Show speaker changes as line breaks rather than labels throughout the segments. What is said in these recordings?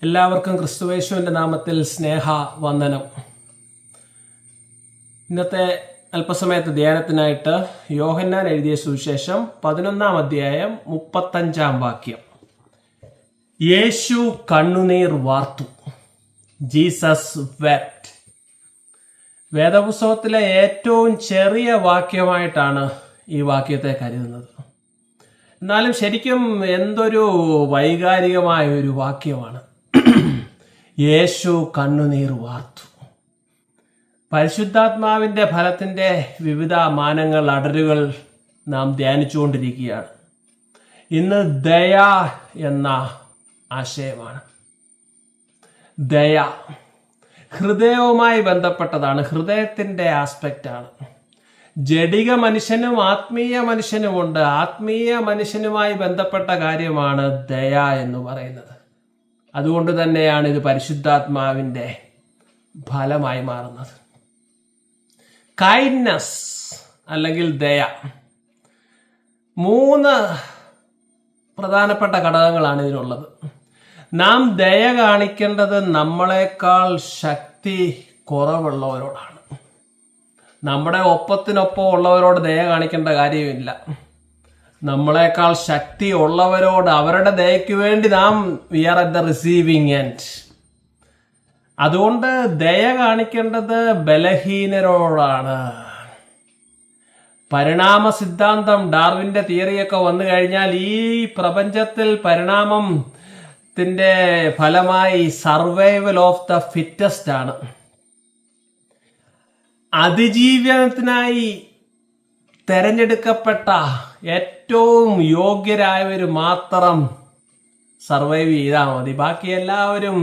എല്ലാവർക്കും ക്രിസ്തുയേശുവിൻ്റെ നാമത്തിൽ സ്നേഹ വന്ദനം. ഇന്നത്തെ അല്പസമയത്ത് ധ്യാനത്തിനായിട്ട് യോഹന്നാൻ എഴുതിയ സുവിശേഷം 11-ാം അധ്യായം 35-ാം വാക്യം. യേശു കണ്ണുനീർ വാർത്തു. Jesus wept. വേദപുസ്തകത്തിലെ ഏറ്റവും ചെറിയ വാക്യമായിട്ടാണ് ഈ വാക്യത്തെ കരുതുന്നത്. എന്നാലും ശരിക്കും എന്തൊരു വൈകാരികമായ ഒരു വാക്യമാണ്. യേശു കണ്ണുനീർ വാർത്തു. പരിശുദ്ധാത്മാവിൻ്റെ ഫലത്തിൻ്റെ വിവിധ മാനങ്ങൾ, അടരുകൾ നാം ധ്യാനിച്ചുകൊണ്ടിരിക്കുകയാണ്. ഇന്ന് ദയ എന്ന ആശയമാണ്. ദയ ഹൃദയവുമായി ബന്ധപ്പെട്ടതാണ്, ഹൃദയത്തിൻ്റെ ആസ്പെക്റ്റാണ്. ജഡിക മനുഷ്യനും ആത്മീയ മനുഷ്യനുമുണ്ട്. ആത്മീയ മനുഷ്യനുമായി ബന്ധപ്പെട്ട കാര്യമാണ് ദയ എന്ന് പറയുന്നത്. അതുകൊണ്ട് തന്നെയാണ് ഇത് പരിശുദ്ധാത്മാവിൻ്റെ ഫലമായി മാറുന്നത്. കൈൻഡ്നസ് അല്ലെങ്കിൽ ദയ, 3 പ്രധാനപ്പെട്ട ഘടകങ്ങളാണ് ഇതിനുള്ളത്. നാം ദയ കാണിക്കേണ്ടത് നമ്മളെക്കാൾ ശക്തി കുറവുള്ളവരോടാണ്. നമ്മുടെ ഒപ്പത്തിനൊപ്പം ഉള്ളവരോട് ദയ കാണിക്കേണ്ട കാര്യമില്ല. നമ്മളെക്കാൾ ശക്തി ഉള്ളവരോട്, അവരുടെ ദയയ്ക്ക് വേണ്ടി നാം we are at the receiving end. അതുകൊണ്ട് ദയ കാണിക്കേണ്ടത് ബലഹീനരോടാണ്. പരിണാമ സിദ്ധാന്തം, ഡാർവിന്റെ തിയറിയൊക്കെ വന്നു കഴിഞ്ഞാൽ ഈ പ്രപഞ്ചത്തിൽ പരിണാമത്തിന്റെ ഫലമായി സർവൈവൽ ഓഫ് ദ ഫിറ്റസ്റ്റ് ആണ്. അതിജീവനത്തിനായി തെരഞ്ഞെടുക്കപ്പെട്ട ഏറ്റവും യോഗ്യരായവർ മാത്രം സർവൈവ് ചെയ്താൽ മതി. ബാക്കി എല്ലാവരും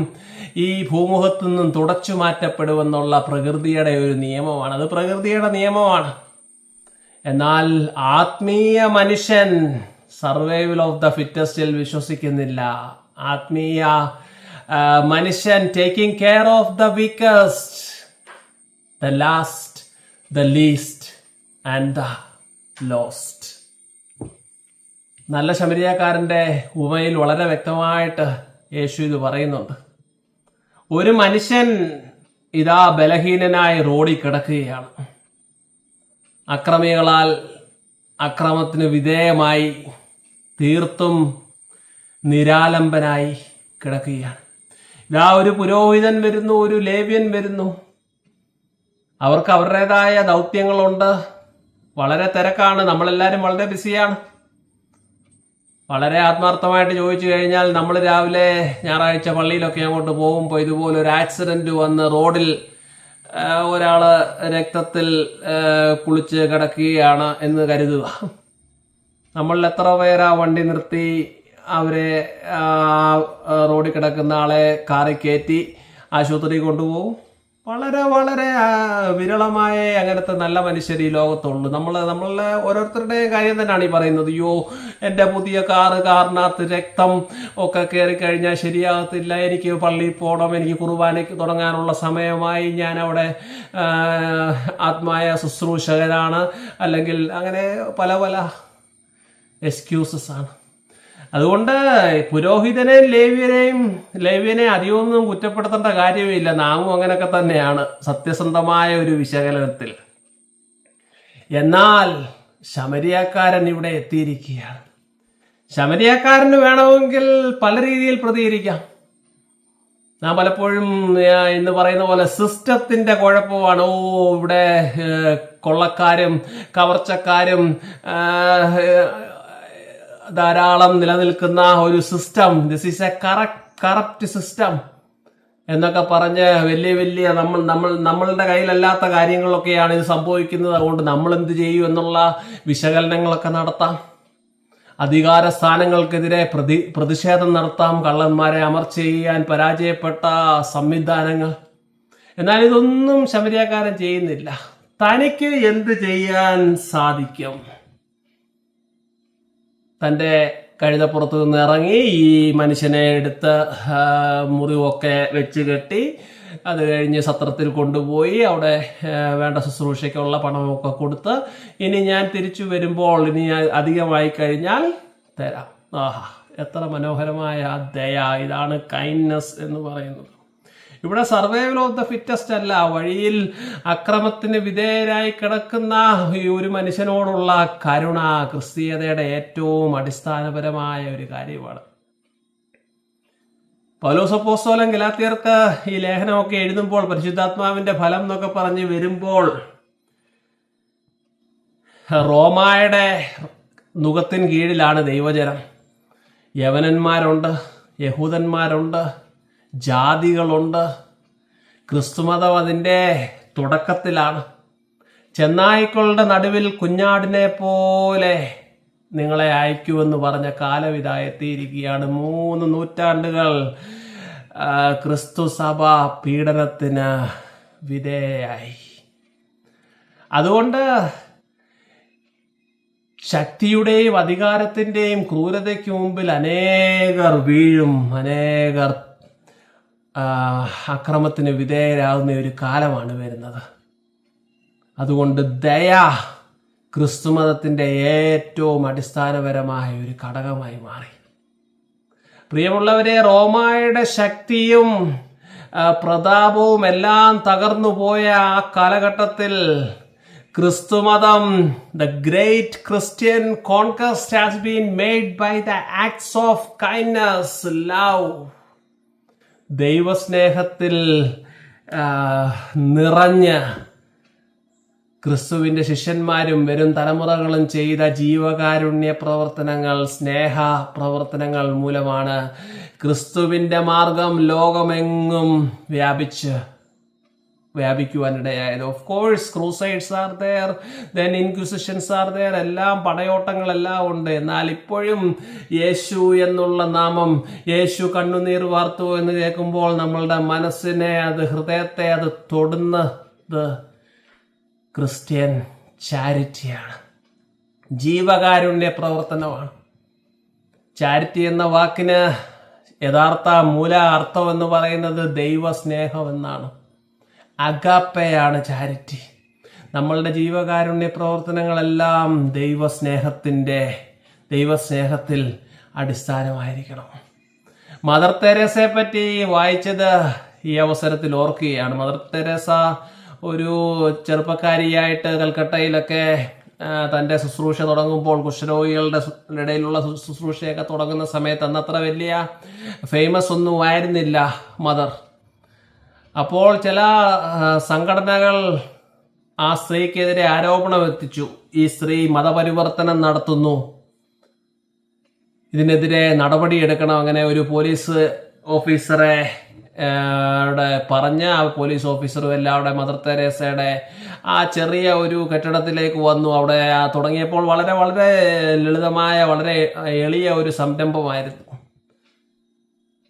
ഈ ഭൂമുഖത്തു നിന്നും തുടച്ചു മാറ്റപ്പെടുമെന്നുള്ള പ്രകൃതിയുടെ ഒരു നിയമമാണ്. അത് പ്രകൃതിയുടെ നിയമമാണ്. എന്നാൽ ആത്മീയ മനുഷ്യൻ സർവൈവൽ ഓഫ് ദ ഫിറ്റസ്റ്റിൽ വിശ്വസിക്കുന്നില്ല. ആത്മീയ മനുഷ്യൻ taking care of the weakest, the last, the least and the lost. നല്ല ശമരിയക്കാരൻ്റെ ഉപമയിൽ വളരെ വ്യക്തമായിട്ട് യേശു ഇത് പറയുന്നുണ്ട്. ഒരു മനുഷ്യൻ ഇതാ ബലഹീനനായി റോഡിൽ കിടക്കുകയാണ്. അക്രമികളാൽ അക്രമത്തിന് വിധേയമായി തീർത്തും നിരാലംബനായി കിടക്കുകയാണ്. ഇതാ ഒരു പുരോഹിതൻ വരുന്നു, ഒരു ലേവ്യൻ വരുന്നു. അവർക്ക് അവരുടേതായ ദൗത്യങ്ങളുണ്ട്. വളരെ തിരക്കാണ്. നമ്മളെല്ലാവരും വളരെ ബിസിയാണ്. വളരെ ആത്മാർത്ഥമായിട്ട് ചോദിച്ചു കഴിഞ്ഞാൽ, നമ്മൾ രാവിലെ ഞായറാഴ്ച പള്ളിയിലൊക്കെ അങ്ങോട്ട് പോകുമ്പോൾ ഇതുപോലെ ഒരു ആക്സിഡന്റ് വന്ന് റോഡിൽ ഒരാൾ രക്തത്തിൽ കുളിച്ച് കിടക്കുകയാണ് എന്ന് കരുതുക. നമ്മളിൽ എത്ര പേരാ വണ്ടി നിർത്തി അവരെ റോഡിൽ കിടക്കുന്ന ആളെ കാറിൽ കയറ്റി ആശുപത്രി കൊണ്ടുപോകും? വളരെ വളരെ വിരളമായ അങ്ങനത്തെ നല്ല മനുഷ്യർ ഈ ലോകത്തുള്ളൂ. നമ്മളെ ഓരോരുത്തരുടെ കാര്യം തന്നെയാണ് ഈ പറയുന്നത്. അയ്യോ, എൻ്റെ പുതിയ കാറിനകത്ത് രക്തം ഒക്കെ കയറി കഴിഞ്ഞാൽ ശരിയാകത്തില്ല, എനിക്ക് പള്ളിയിൽ പോകണം, എനിക്ക് കുർബാനയ്ക്ക് തുടങ്ങാനുള്ള സമയമായി, ഞാൻ അവിടെ ആത്മായ ശുശ്രൂഷകനാണ്, അല്ലെങ്കിൽ അങ്ങനെ പല പല എക്സ്ക്യൂസസ് ആണ്. അതുകൊണ്ട് പുരോഹിതനെയും ലേവ്യനെ അധികമൊന്നും കുറ്റപ്പെടുത്തേണ്ട കാര്യമില്ല. നാമും അങ്ങനെയൊക്കെ തന്നെയാണ് സത്യസന്ധമായ ഒരു വിശകലനത്തിൽ. എന്നാൽ ശമരിയക്കാരൻ ഇവിടെ എത്തിയിരിക്കുകയാണ്. ശമരിയക്കാരന് വേണമെങ്കിൽ പല രീതിയിൽ പ്രതികരിക്കാം. നാം പലപ്പോഴും ഇന്ന് പറയുന്ന പോലെ സിസ്റ്റത്തിന്റെ കുഴപ്പമാണ്. ഇവിടെ കൊള്ളക്കാരും കവർച്ചക്കാരും ധാരാളം നിലനിൽക്കുന്ന ഒരു system, this is A corrupt system എന്നൊക്കെ പറഞ്ഞ് വലിയ വലിയ നമ്മളുടെ കയ്യിലല്ലാത്ത കാര്യങ്ങളൊക്കെയാണ് ഇത് സംഭവിക്കുന്നത്, അതുകൊണ്ട് നമ്മൾ എന്ത് ചെയ്യും എന്നുള്ള വിശകലനങ്ങളൊക്കെ നടത്താം. അധികാര സ്ഥാനങ്ങൾക്കെതിരെ പ്രതിഷേധം നടത്താം. കള്ളന്മാരെ അമർച്ച ചെയ്യാൻ പരാജയപ്പെട്ട സംവിധാനങ്ങൾ. എന്നാൽ ഇതൊന്നും ശമരിയക്കാരൻ ചെയ്യുന്നില്ല. തനിക്ക് എന്ത് ചെയ്യാൻ സാധിക്കും? തൻ്റെ കഴുതപ്പുറത്ത് നിന്ന് ഇറങ്ങി ഈ മനുഷ്യനെ എടുത്ത് മുറിവൊക്കെ വെച്ച് കെട്ടി, അത് കഴിഞ്ഞ് സത്രത്തിൽ കൊണ്ടുപോയി അവിടെ വേണ്ട ശുശ്രൂഷയ്ക്കുള്ള പണമൊക്കെ കൊടുത്ത്, ഇനി ഞാൻ തിരിച്ചു വരുമ്പോൾ ഇനി അധികമായി കഴിഞ്ഞാൽ തരാം, എത്ര മനോഹരമായ ദയ! ഇതാണ് കൈൻഡ്നസ് എന്ന് പറയുന്നത്. ഇവിടെ സർവൈവൽ ഓഫ് ദ ഫിറ്റസ്റ്റ് അല്ല, വഴിയിൽ അക്രമത്തിന് വിധേയരായി കിടക്കുന്ന ഈ ഒരു മനുഷ്യനോടുള്ള കരുണ ക്രിസ്തീയതയുടെ ഏറ്റവും അടിസ്ഥാനപരമായ ഒരു കാര്യമാണ്. പൗലോസ് അപ്പോസ്തലൻ ഗലാത്യർക്ക് ഈ ലേഖനമൊക്കെ എഴുതുമ്പോൾ പരിശുദ്ധാത്മാവിന്റെ ഫലം എന്നൊക്കെ പറഞ്ഞ് വരുമ്പോൾ റോമായുടെ നുകത്തിന് കീഴിലാണ് ദൈവജനം. യവനന്മാരുണ്ട്, യഹൂദന്മാരുണ്ട്, ജാതികളുണ്ട്. ക്രിസ്തുമതം അതിൻ്റെ തുടക്കത്തിലാണ്. ചെന്നായ്ക്കളുടെ നടുവിൽ കുഞ്ഞാടിനെ പോലെ നിങ്ങളെ അയക്കുമെന്ന് പറഞ്ഞ കാലം ഇതാ എത്തിയിരിക്കുകയാണ്. 3 നൂറ്റാണ്ടുകൾ ക്രിസ്തു സഭ പീഡനത്തിന് വിധേയയായി. അതുകൊണ്ട് ശക്തിയുടെയും അധികാരത്തിൻ്റെയും ക്രൂരതയ്ക്ക് മുമ്പിൽ അനേകർ വീഴും, അനേകർ അക്രമത്തിന് വിധേയരാകുന്ന ഒരു കാലമാണ് വരുന്നത്. അതുകൊണ്ട് ദയ ക്രിസ്തുമതത്തിൻ്റെ ഏറ്റവും അടിസ്ഥാനപരമായ ഒരു ഘടകമായി മാറി. പ്രിയമുള്ളവരെ, റോമായുടെ ശക്തിയും പ്രതാപവും എല്ലാം തകർന്നുപോയ ആ കാലഘട്ടത്തിൽ ക്രിസ്തുമതം, the great Christian conquest has been made by the acts of kindness, love. ദൈവസ്നേഹത്തിൽ നിറഞ്ഞ് ക്രിസ്തുവിൻ്റെ ശിഷ്യന്മാരും വരും തലമുറകളും ചെയ്ത ജീവകാരുണ്യ പ്രവർത്തനങ്ങൾ, സ്നേഹ പ്രവർത്തനങ്ങൾ മൂലമാണ് ക്രിസ്തുവിൻ്റെ മാർഗം ലോകമെങ്ങും വ്യാപിക്കുവാനിടയായത്. Of course crusades are there, then inquisitions are there, എല്ലാം പടയോട്ടങ്ങളെല്ലാം ഉണ്ട്. എന്നാൽ ഇപ്പോഴും യേശു എന്നുള്ള നാമം, യേശു കണ്ണുനീർ വാർത്തു എന്ന് കേൾക്കുമ്പോൾ നമ്മളുടെ മനസ്സിനെ, ഹൃദയത്തെ തൊടുന്നത് ക്രിസ്ത്യൻ ചാരിറ്റിയാണ്, ജീവകാരുണ്യ പ്രവർത്തനമാണ്. ചാരിറ്റി എന്ന വാക്കിന് യഥാർത്ഥ മൂല അർത്ഥം എന്ന് പറയുന്നത് ദൈവസ്നേഹം എന്നാണ്. അഗാപ്പയാണ് ചാരിറ്റി. നമ്മളുടെ ജീവകാരുണ്യ പ്രവർത്തനങ്ങളെല്ലാം ദൈവസ്നേഹത്തിൽ അടിസ്ഥാനമായിരിക്കണം. മദർ തെരേസയെ പറ്റി വായിച്ചത് ഈ അവസരത്തിൽ ഓർക്കുകയാണ്. മദർ തെരേസ ഒരു ചെറുപ്പക്കാരിയായിട്ട് കൽക്കട്ടയിലൊക്കെ തൻ്റെ ശുശ്രൂഷ തുടങ്ങുമ്പോൾ, കുഷ്ഠരോഗികളുടെ ഇടയിലുള്ള ശുശ്രൂഷയൊക്കെ തുടങ്ങുന്ന സമയത്ത് അന്നത്ര വലിയ ഫേമസ് ഒന്നും ആയിരുന്നില്ല മദർ. അപ്പോൾ ചില സംഘടനകൾ ആ സ്ത്രീക്കെതിരെ ആരോപണം എത്തിച്ചു. ഈ സ്ത്രീ മതപരിവർത്തനം നടത്തുന്നു, ഇതിനെതിരെ നടപടിയെടുക്കണം. അങ്ങനെ ഒരു പോലീസ് ഓഫീസറെ പറഞ്ഞ ആ പോലീസ് ഓഫീസറും എല്ലാവരുടെ മദർ തെരേസയുടെ ആ ചെറിയ ഒരു കെട്ടിടത്തിലേക്ക് വന്നു. അവിടെ തുടങ്ങിയപ്പോൾ വളരെ വളരെ ലളിതമായ, വളരെ എളിയ ഒരു സംരംഭമായിരുന്നു.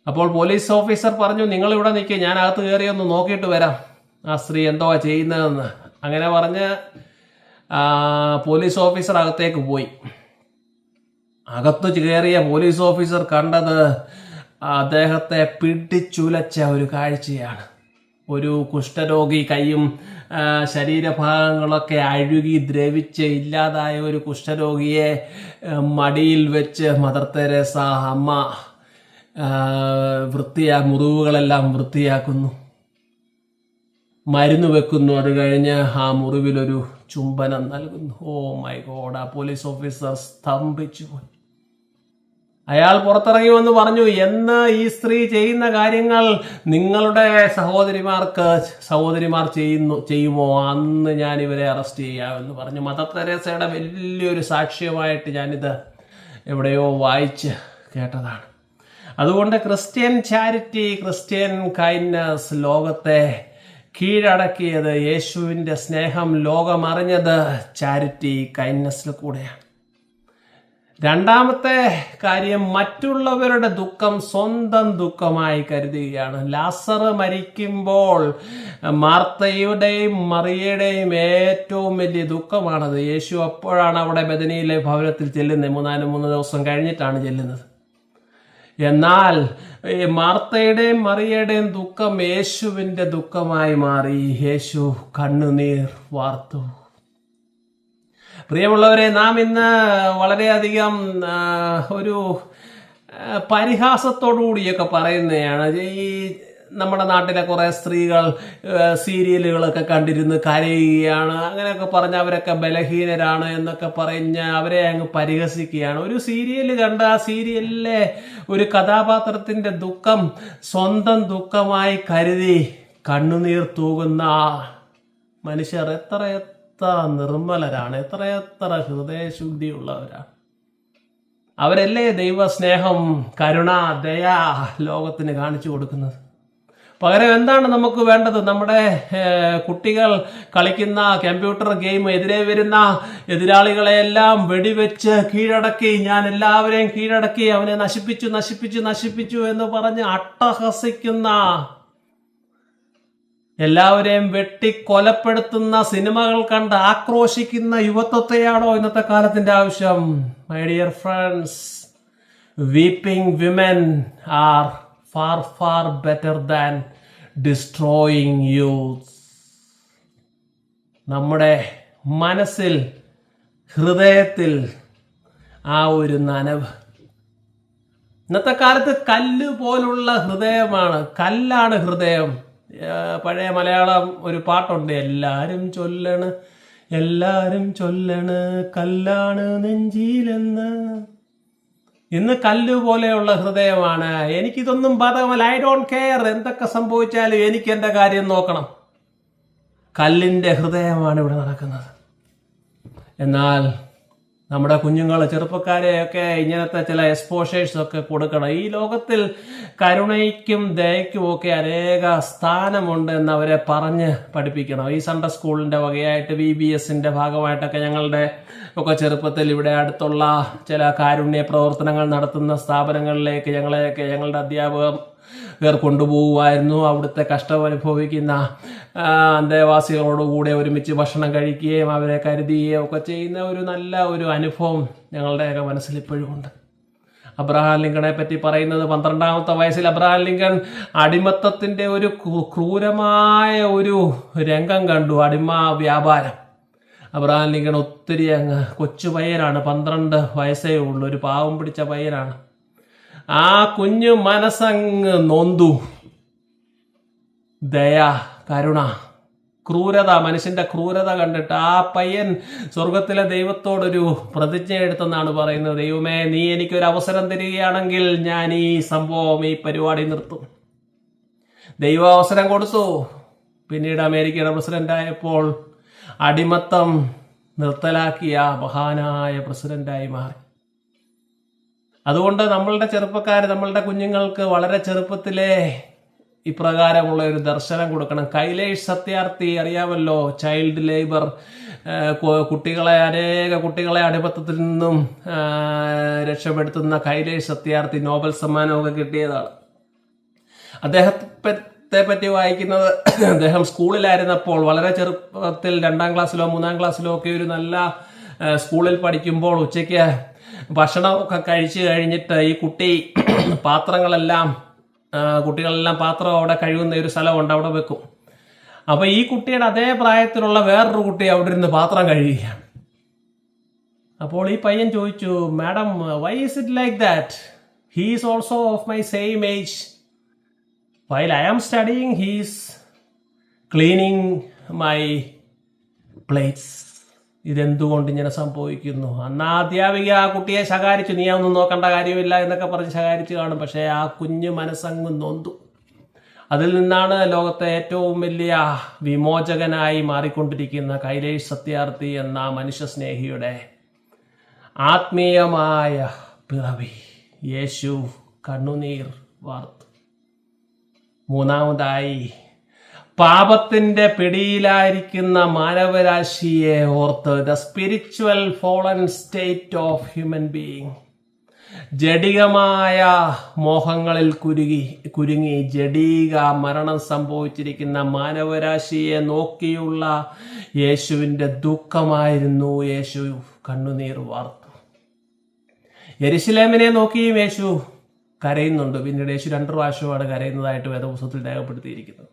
അപ്പോൾ പോലീസ് ഓഫീസർ പറഞ്ഞു, നിങ്ങൾ ഇവിടെ നിൽക്കുക, ഞാൻ അകത്ത് കയറി ഒന്ന് നോക്കിയിട്ട് വരാം ആ സ്ത്രീ എന്തോ ചെയ്യുന്നതെന്ന്. അങ്ങനെ പറഞ്ഞ് പോലീസ് ഓഫീസർ അകത്തേക്ക് പോയി. അകത്ത് കയറിയ പോലീസ് ഓഫീസർ കണ്ടത് അദ്ദേഹത്തെ പിടിച്ചുലച്ച ഒരു കാഴ്ചയാണ്. ഒരു കുഷ്ഠരോഗി, കൈയും ശരീരഭാഗങ്ങളൊക്കെ അഴുകി ദ്രവിച്ച് ഇല്ലാതായ ഒരു കുഷ്ഠരോഗിയെ മടിയിൽ വെച്ച് മദർ തെരേസ അമ്മ മുറിവുകളെല്ലാം വൃത്തിയാക്കുന്നു, മരുന്ന് വെക്കുന്നു. അത് കഴിഞ്ഞ് ആ മുറിവിലൊരു ചുംബനം നൽകുന്നു. Oh my God! ആ പോലീസ് ഓഫീസർ സ്തംഭിച്ചു പോയി. അയാൾ പുറത്തിറങ്ങി വന്ന് പറഞ്ഞു, എന്ന് ഈ സ്ത്രീ ചെയ്യുന്ന കാര്യങ്ങൾ നിങ്ങളുടെ സഹോദരിമാർ ചെയ്യുമോ, അന്ന് ഞാൻ ഇവരെ അറസ്റ്റ് ചെയ്യാമെന്ന് പറഞ്ഞു. മദർ തെരേസയുടെ വലിയൊരു സാക്ഷ്യമായിട്ട് ഞാനിത് എവിടെയോ വായിച്ച് കേട്ടതാണ്. അതുകൊണ്ട് ക്രിസ്ത്യൻ ചാരിറ്റി, ക്രിസ്ത്യൻ കൈൻഡ്നസ് ലോകത്തെ കീഴടക്കിയത്, യേശുവിൻ്റെ സ്നേഹം ലോകമറിഞ്ഞത് ചാരിറ്റി കൈൻഡ്നസ്സിൽ കൂടെയാണ്. രണ്ടാമത്തെ കാര്യം, മറ്റുള്ളവരുടെ ദുഃഖം സ്വന്തം ദുഃഖമായി കരുതുകയാണ്. ലാസർ മരിക്കുമ്പോൾ മാർത്തയുടെയും മറിയയുടെയും ഏറ്റവും വലിയ ദുഃഖമാണത്. യേശു അപ്പോഴാണ് അവിടെ ബെഥനിയിലെ ഭവനത്തിൽ ചെല്ലുന്നത്. 3 ദിവസം കഴിഞ്ഞിട്ടാണ് ചെല്ലുന്നത്. എന്നാൽ മാർത്തയുടെയും മറിയയുടെയും ദുഃഖം യേശുവിൻ്റെ ദുഃഖമായി മാറി. യേശു കണ്ണുനീർ വാർത്തു. പ്രിയമുള്ളവരെ, നാം ഇന്ന് വളരെയധികം ഒരു പരിഹാസത്തോടുകൂടിയൊക്കെ പറയുന്നതാണ്. ഈ നമ്മുടെ നാട്ടിലെ കുറേ സ്ത്രീകൾ സീരിയലുകളൊക്കെ കണ്ടിരുന്ന് കരയുകയാണ്, അങ്ങനെയൊക്കെ പറഞ്ഞ് അവരൊക്കെ ബലഹീനരാണ് എന്നൊക്കെ പറഞ്ഞ് അവരെ അങ്ങ് പരിഹസിക്കുകയാണ്. ഒരു സീരിയൽ കണ്ട ആ സീരിയലിലെ ഒരു കഥാപാത്രത്തിൻ്റെ ദുഃഖം സ്വന്തം ദുഃഖമായി കരുതി കണ്ണുനീർ തൂകുന്ന മനുഷ്യർ എത്ര നിർമ്മലരാണ്, എത്ര ഹൃദയശുദ്ധിയുള്ളവരാണ്. അവരല്ലേ ദൈവസ്നേഹം, കരുണ, ദയ ലോകത്തിന് കാണിച്ചു കൊടുക്കുന്നത്. പകരം എന്താണ് നമുക്ക് വേണ്ടത്? നമ്മുടെ കുട്ടികൾ കളിക്കുന്ന കമ്പ്യൂട്ടർ ഗെയിം, എതിരെ വരുന്ന എതിരാളികളെയെല്ലാം വെടിവെച്ച് കീഴടക്കി, ഞാൻ എല്ലാവരെയും കീഴടക്കി, അവനെ നശിപ്പിച്ചു എന്ന് പറഞ്ഞ് അട്ടഹസിക്കുന്ന, എല്ലാവരെയും വെട്ടിക്കൊലപ്പെടുത്തുന്ന സിനിമകൾ കണ്ട് ആക്രോശിക്കുന്ന യുവത്വത്തെയാണോ ഇന്നത്തെ കാലത്തിന്റെ ആവശ്യം? My dear friends, weeping women are far better than destroying youth. നമ്മുടെ മനസ്സിൽ, ഹൃദയത്തിൽ ആ ഒരു നനവ്. ഇന്നത്തെ കാലത്ത് കല്ല് പോലുള്ള ഹൃദയമാണ്, കല്ലാണ് ഹൃദയം. പഴയ മലയാളം ഒരു പാട്ടുണ്ട്, എല്ലാരും ചൊല്ലണ് കല്ലാണ് നെഞ്ചിലെന്ന്. ഇന്ന് കല്ല് പോലെയുള്ള ഹൃദയമാണ്. എനിക്കിതൊന്നും ബാധകമല്ല, ഐ ഡോണ്ട് കെയർ, എന്തൊക്കെ സംഭവിച്ചാലും എനിക്ക് എൻ്റെ കാര്യം നോക്കണം. കല്ലിൻ്റെ ഹൃദയമാണ് ഇവിടെ നടക്കുന്നത്. എന്നാൽ നമ്മുടെ കുഞ്ഞുങ്ങൾ, ചെറുപ്പക്കാരെയൊക്കെ ഇങ്ങനത്തെ ചില എക്സ്പോഷേഴ്സൊക്കെ കൊടുക്കണം. ഈ ലോകത്തിൽ കരുണയ്ക്കും ദയയ്ക്കും ഒക്കെ അനേക സ്ഥാനമുണ്ട് എന്ന് അവരെ പറഞ്ഞ് പഠിപ്പിക്കണം. ഈ സൺഡേ സ്കൂളിൻ്റെ വകയായിട്ട് VBSന്റെ ഭാഗമായിട്ടൊക്കെ ഞങ്ങളുടെ ഒക്കെ ചെറുപ്പത്തിൽ ഇവിടെ അടുത്തുള്ള ചില കാരുണ്യ പ്രവർത്തനങ്ങൾ നടത്തുന്ന സ്ഥാപനങ്ങളിലേക്ക് ഞങ്ങളുടെ അധ്യാപകർ കൊണ്ടുപോകുമായിരുന്നു. അവിടുത്തെ കഷ്ടം അനുഭവിക്കുന്ന അന്തേവാസികളോടുകൂടെ ഒരുമിച്ച് ഭക്ഷണം കഴിക്കുകയും അവരെ കരുതുകയും ഒക്കെ ചെയ്യുന്ന ഒരു നല്ല ഒരു അനുഭവം ഞങ്ങളുടെയൊക്കെ മനസ്സിൽ ഇപ്പോഴും ഉണ്ട്. അബ്രഹാം ലിങ്കണെ പറ്റി പറയുന്നത്, 12ാമത്തെ വയസ്സിൽ അബ്രഹാം ലിങ്കൺ അടിമത്തത്തിന്റെ ഒരു ക്രൂരമായ ഒരു രംഗം കണ്ടു, അടിമ വ്യാപാരം. അബ്രഹാം ലിങ്കൺ ഒത്തിരി അങ്ങ് കൊച്ചു പയ്യനാണ്, 12 വയസ്സേ ഉള്ളൂ, ഒരു പാവം പിടിച്ച പയ്യനാണ്. ആ കുഞ്ഞു മനസ്സങ്ങ് നൊന്തു. ദയ, കരുണ, ക്രൂരത, മനുഷ്യന്റെ ക്രൂരത കണ്ടിട്ട് ആ പയ്യൻ സ്വർഗത്തിലെ ദൈവത്തോടൊരു പ്രതിജ്ഞ എടുത്തെന്നാണ് പറയുന്നത്. ദൈവമേ, നീ എനിക്കൊരു അവസരം തരികയാണെങ്കിൽ ഞാൻ ഈ സംഭവം, ഈ പരിപാടി നിർത്തും. ദൈവം അവസരം കൊടുത്തു. പിന്നീട് അമേരിക്കയുടെ പ്രസിഡന്റായപ്പോൾ അടിമത്തം നിർത്തലാക്കിയ മഹാനായ പ്രസിഡന്റായി മാറി. അതുകൊണ്ട് നമ്മളുടെ ചെറുപ്പക്കാർ, നമ്മളുടെ കുഞ്ഞുങ്ങൾക്ക് വളരെ ചെറുപ്പത്തിലെ ഇപ്രകാരമുള്ള ഒരു ദർശനം കൊടുക്കണം. കൈലേഷ് സത്യാർത്ഥി അറിയാമല്ലോ, ചൈൽഡ് ലേബർ, അനേക കുട്ടികളെ അടിമത്തത്തിൽ നിന്നും രക്ഷപ്പെടുത്തുന്ന കൈലേഷ് സത്യാർത്ഥി നോബൽ സമ്മാനമൊക്കെ കിട്ടിയതാണ്. അദ്ദേഹത്തെ പറ്റി വായിക്കുന്നത്, അദ്ദേഹം സ്കൂളിലായിരുന്നപ്പോൾ വളരെ ചെറുപ്പത്തിൽ 2ാം ക്ലാസ്സിലോ 3ാം ക്ലാസ്സിലോ ഒക്കെ ഒരു നല്ല സ്കൂളിൽ പഠിക്കുമ്പോൾ ഉച്ചയ്ക്ക് ഭക്ഷണമൊക്കെ കഴിച്ചു കഴിഞ്ഞിട്ട് ഈ കുട്ടികളെല്ലാം പാത്രം അവിടെ കഴുകുന്ന ഒരു സ്ഥലമുണ്ട്, അവിടെ വെക്കും. അപ്പൊ ഈ കുട്ടിയുടെ അതേ പ്രായത്തിലുള്ള വേറൊരു കുട്ടി അവിടെ ഇരുന്ന് പാത്രം കഴുകുകയാണ്. അപ്പോൾ ഈ പയ്യൻ ചോദിച്ചു, madam, why is it like that? He is also of my same age. While I am studying he is cleaning my plates. ഇതെന്തുകൊണ്ട് ഇങ്ങനെ സംഭവിക്കുന്നു? അന്ന് ആ അധ്യാപിക ആ കുട്ടിയെ ശകാരിച്ചു, നീ ഒന്നും നോക്കേണ്ട കാര്യമില്ല എന്നൊക്കെ പറഞ്ഞ് ശകാരിച്ചു കാണും. പക്ഷേ ആ കുഞ്ഞു മനസ്സങ്ങ് നൊന്തു. അതിൽ നിന്നാണ് ലോകത്തെ ഏറ്റവും വലിയ വിമോചകനായി മാറിക്കൊണ്ടിരിക്കുന്ന കൈലേഷ് സത്യാർത്ഥി എന്ന മനുഷ്യസ്നേഹിയുടെ ആത്മീയമായ പിറവി. യേശു കണ്ണുനീർ വാർത്തു. 3ാമതായി, പാപത്തിന്റെ പിടിയിലായിരിക്കുന്ന മാനവരാശിയെ ഓർത്ത്, the spiritual fallen state of human being. ജഡികമായ മോഹങ്ങളിൽ കുരുങ്ങി ജഡീക മരണം സംഭവിച്ചിരിക്കുന്ന മാനവരാശിയെ നോക്കിയുള്ള യേശുവിൻ്റെ ദുഃഖമായിരുന്നു യേശു കണ്ണുനീർ വാർത്തു. യെരുശലേമിനെ നോക്കിയും യേശു കരയുന്നുണ്ട്. പിന്നീട് യേശു 2 പ്രാവശ്യമാണ് കരയുന്നതായിട്ട് വേദപുസ്തകത്തിൽ രേഖപ്പെടുത്തിയിരിക്കുന്നത്.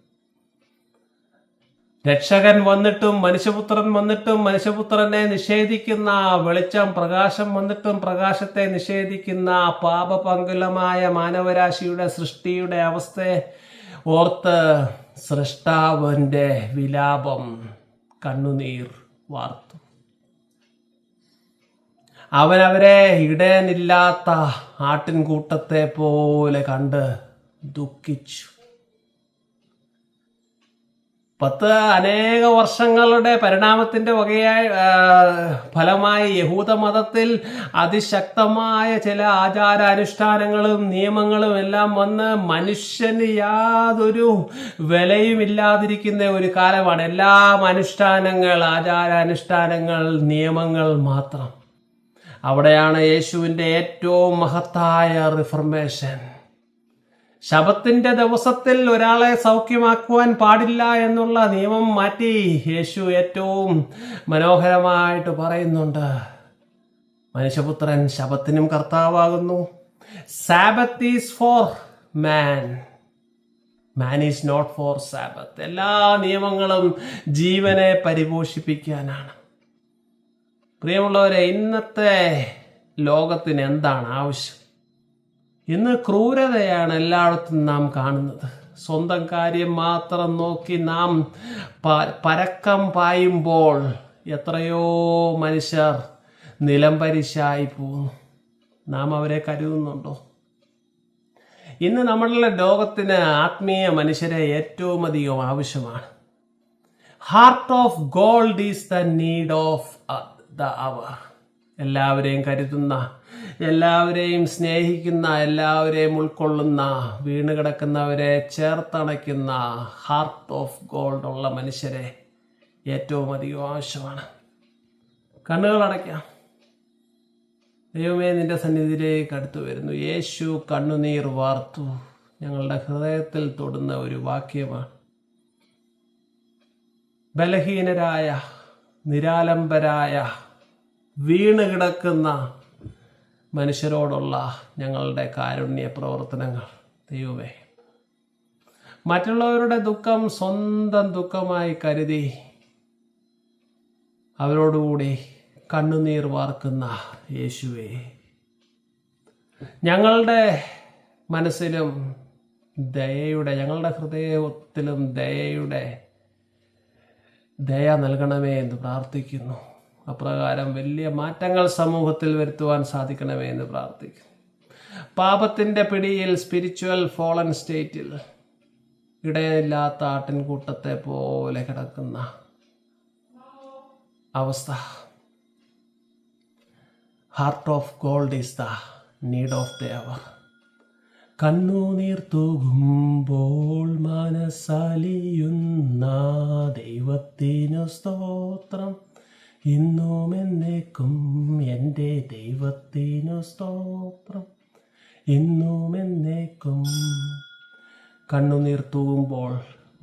രക്ഷകൻ വന്നിട്ടും മനുഷ്യപുത്രൻ വന്നിട്ടും മനുഷ്യപുത്രനെ നിഷേധിക്കുന്ന, വെളിച്ചം പ്രകാശം വന്നിട്ടും പ്രകാശത്തെ നിഷേധിക്കുന്ന പാപപങ്കുലമായ മാനവരാശിയുടെ സൃഷ്ടിയുടെ അവസ്ഥയെ ഓർത്ത് സൃഷ്ടാവിന്റെ വിലാപം കണ്ണുനീർ വാർത്തു. അവനവരെ ഇടയനില്ലാത്ത ആട്ടിൻകൂട്ടത്തെ പോലെ കണ്ട് ദുഃഖിച്ചു. 10 അനേക വർഷങ്ങളുടെ പരിണാമത്തിന്റെ ഫലമായി യഹൂദമതത്തിൽ അതിശക്തമായ ചില ആചാരാനുഷ്ഠാനങ്ങളും നിയമങ്ങളും എല്ലാം വന്ന് മനുഷ്യന് യാതൊരു വിലയുമില്ലാതിരിക്കുന്ന ഒരു കാലമാണ്. എല്ലാം അനുഷ്ഠാനങ്ങൾ, ആചാരാനുഷ്ഠാനങ്ങൾ, നിയമങ്ങൾ മാത്രം. അവിടെയാണ് യേശുവിൻ്റെ ഏറ്റവും മഹത്തായ റിഫർമേഷൻ. ശബത്തിന്റെ ദിവസത്തിൽ ഒരാളെ സൗഖ്യമാക്കുവാൻ പാടില്ല എന്നുള്ള നിയമം മാറ്റി യേശു ഏറ്റവും മനോഹരമായിട്ട് പറയുന്നുണ്ട്, മനുഷ്യപുത്രൻ ശബത്തിനും കർത്താവാകുന്നു. Sabbath is for man, man is not for Sabbath. എല്ലാ നിയമങ്ങളും ജീവനെ പരിപോഷിപ്പിക്കാനാണ്. പ്രിയമുള്ളവരെ, ഇന്നത്തെ ലോകത്തിന് എന്താണ് ആവശ്യം? ഇന്ന് ക്രൂരതയാണ് എല്ലായിടത്തും നാം കാണുന്നത്. സ്വന്തം കാര്യം മാത്രം നോക്കി നാം പരക്കം പായുമ്പോൾ എത്രയോ മനുഷ്യർ നിലംപരിശായി പോകുന്നു. നാം അവരെ കരുതുന്നുണ്ടോ? ഇന്ന് നമ്മളുടെ ലോകത്തിന് ആത്മീയ മനുഷ്യരെ ഏറ്റവും അധികം ആവശ്യമാണ്. Heart of gold is the need of the hour. എല്ലാവരെയും കരുതുന്ന, എല്ലാവരെയും സ്നേഹിക്കുന്ന, എല്ലാവരെയും ഉൾക്കൊള്ളുന്ന, വീണ് കിടക്കുന്നവരെ ചേർത്തണയ്ക്കുന്ന ഹാർട്ട് ഓഫ് ഗോൾഡ് ഉള്ള മനുഷ്യരെ ഏറ്റവും അധികം ആവശ്യമാണ്. കണ്ണുകൾ അടയ്ക്കാം. ദൈവമേ, നിന്റെ സന്നിധിയിലേക്ക് അടുത്തു വരുന്നു. യേശു കണ്ണുനീർ വാർത്തു ഞങ്ങളുടെ ഹൃദയത്തിൽ തൊടുന്ന ഒരു വാക്യമാണ്. ബലഹീനരായ, നിരാലംബരായ, വീണ് കിടക്കുന്ന മനുഷ്യരോടുള്ള ഞങ്ങളുടെ കാരുണ്യ പ്രവർത്തനങ്ങൾ ദൈവമേ, മറ്റുള്ളവരുടെ ദുഃഖം സ്വന്തം ദുഃഖമായി കരുതി അവരോടുകൂടി കണ്ണുനീർ വാർക്കുന്ന യേശുവേ, ഞങ്ങളുടെ മനസ്സിലും ദയയുടെ, ഞങ്ങളുടെ ഹൃദയത്തിലും ദയ നൽകണമേ എന്ന് പ്രാർത്ഥിക്കുന്നു. അപ്രകാരം വലിയ മാറ്റങ്ങൾ സമൂഹത്തിൽ വരുത്തുവാൻ സാധിക്കണമേ എന്ന് പ്രാർത്ഥിക്കുന്നു. പാപത്തിന്റെ പിടിയിൽ, സ്പിരിച്വൽ ഫോളൻ സ്റ്റേറ്റിൽ ഇടയില്ലാത്ത ആട്ടിൻകൂട്ടത്തെ പോലെ കിടക്കുന്ന അവസ്ഥ, heart of gold is the need of the hour. കണ്ണുനീർ തൂകുമ്പോൾ മനസ്സലിയുന്ന ദൈവത്തിനു സ്തോത്രം, ഇന്നും എന്നേക്കും എൻ്റെ ദൈവത്തിനു സ്തോത്രം, ഇന്നും എന്നേക്കും. കണ്ണുനീർ തൂകുമ്പോൾ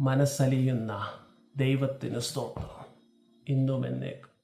മനസ്സലിയുന്ന ദൈവത്തിനു സ്തോത്രം, ഇന്നും എന്നേക്കും.